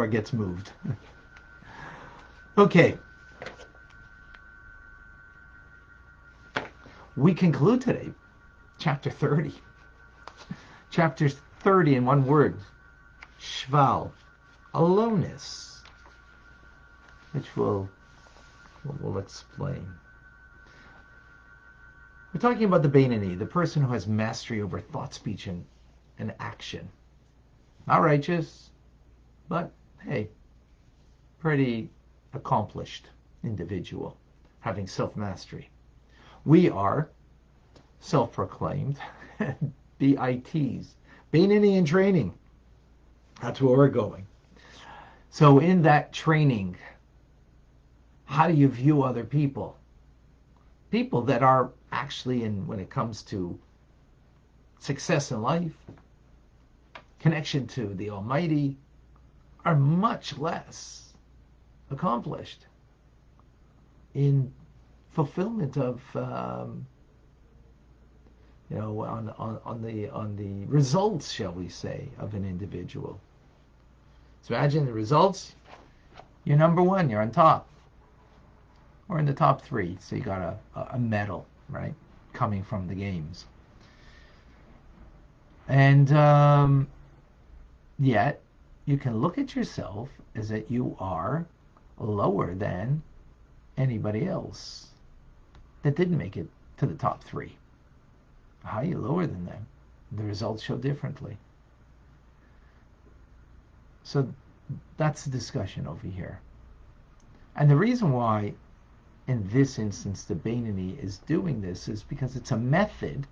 or gets moved. Okay. We conclude today chapter 30. Chapter 30 in one word. Shval. Aloneness. Which we'll explain. We're talking about the Beinoni, the person who has mastery over thought, speech, and action. Not righteous, but hey, pretty accomplished individual, having self-mastery. We are self-proclaimed BITs, Beinoni in training. That's where we're going. So in that training, how do you view other people? People that are actually, when it comes to success in life, connection to the Almighty, are much less accomplished in fulfillment of on the results, shall we say, of an individual. So imagine the results. You're number one. You're on top, or in the top three. So you got a medal, right, coming from the games. And yet you can look at yourself as that you are lower than anybody else that didn't make it to the top three. How are you lower than them? The results show differently. So that's the discussion over here. And the reason why in this instance the Beinoni is doing this is because it's a method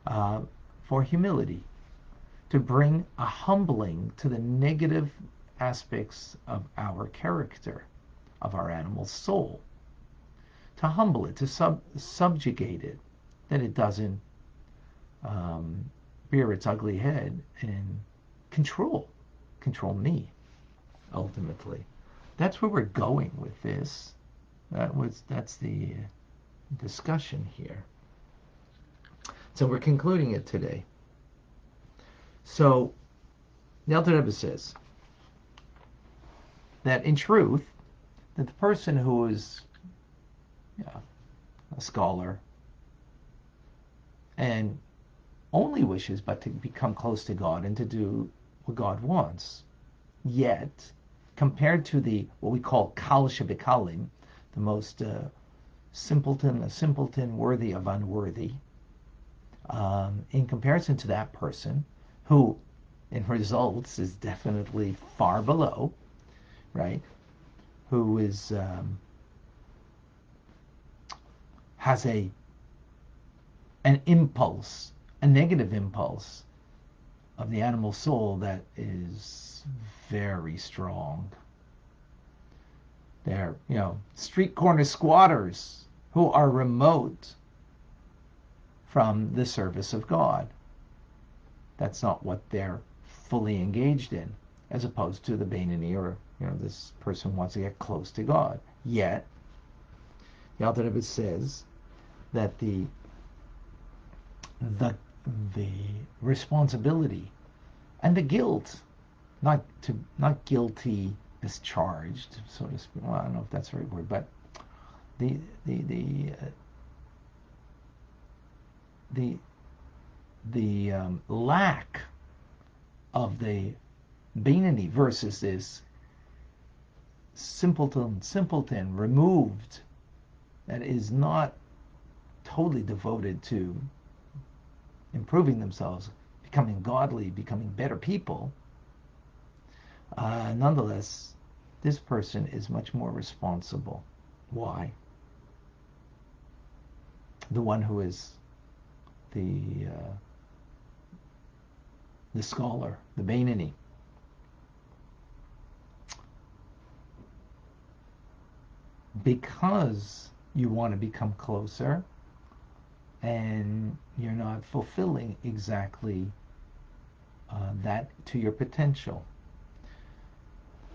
for humility, to bring a humbling to the negative aspects of our character, of our animal soul, to humble it, to subjugate it, that it doesn't rear its ugly head and control me, ultimately. That's where we're going with this. That's the discussion here. So we're concluding it today. So the Alter Rebbe says that in truth, that the person who is a scholar and only wishes but to become close to God and to do what God wants, yet compared to what we call kal shebekalim, the most a simpleton worthy of unworthy, in comparison to that person who in results is definitely far below, right, who is has an impulse, a negative impulse of the animal soul that is very strong. They're, street corner squatters who are remote from the service of God. That's not what they're fully engaged in, as opposed to the Beinoni, or this person wants to get close to God. Yet, the Alter Rebbe says that the responsibility and the guilt, not guilty as charged, so to speak. Well, I don't know if that's the right word, but the lack of the Beinoni versus this simpleton removed, that is not totally devoted to improving themselves, becoming godly, becoming better people, nonetheless, this person is much more responsible. Why? The one who is the scholar, the Beinoni. Because you want to become closer, and you're not fulfilling exactly that to your potential.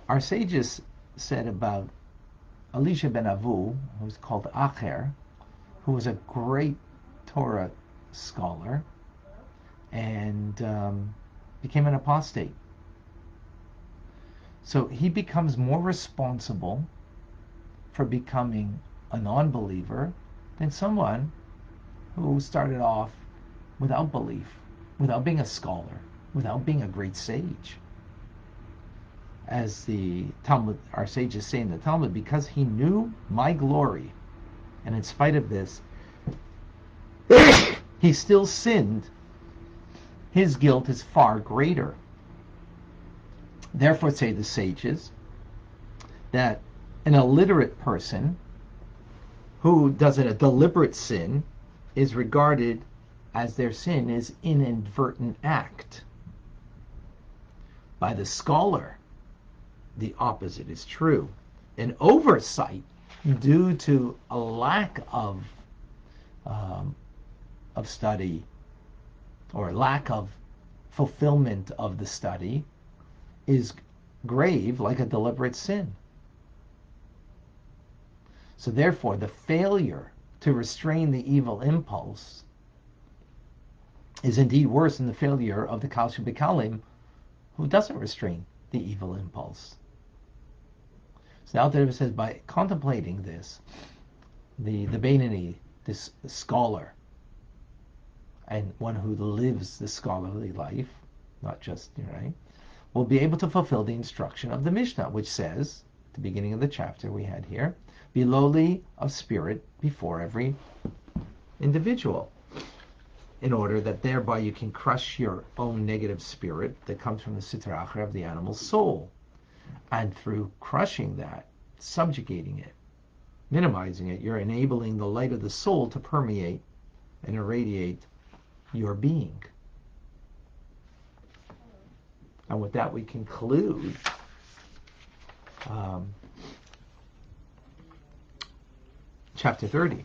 Our sages said about Elisha ben Avu, who was called Acher, who was a great Torah scholar and became an apostate. So he becomes more responsible for becoming a non-believer than someone who started off without belief, without being a scholar, without being a great sage. As the Talmud, our sages say in the Talmud, because he knew my glory, and in spite of this, he still sinned, his guilt is far greater. Therefore, say the sages, that an illiterate person who does a deliberate sin is regarded as their sin is inadvertent act. By the scholar, the opposite is true. An oversight due to a lack of study or lack of fulfillment of the study is grave like a deliberate sin. So therefore, the failure to restrain the evil impulse is indeed worse than the failure of the Kal Shebekalim, who doesn't restrain the evil impulse. So now the Rebbe says, by contemplating this, the Beinoni, this scholar, and one who lives the scholarly life, not just, right, will be able to fulfill the instruction of the Mishnah, which says, at the beginning of the chapter we had here, be lowly of spirit before every individual, in order that thereby you can crush your own negative spirit that comes from the Sitra Achra of the animal soul. And through crushing that, subjugating it, minimizing it, you're enabling the light of the soul to permeate and irradiate your being. And with that, we conclude chapter 30.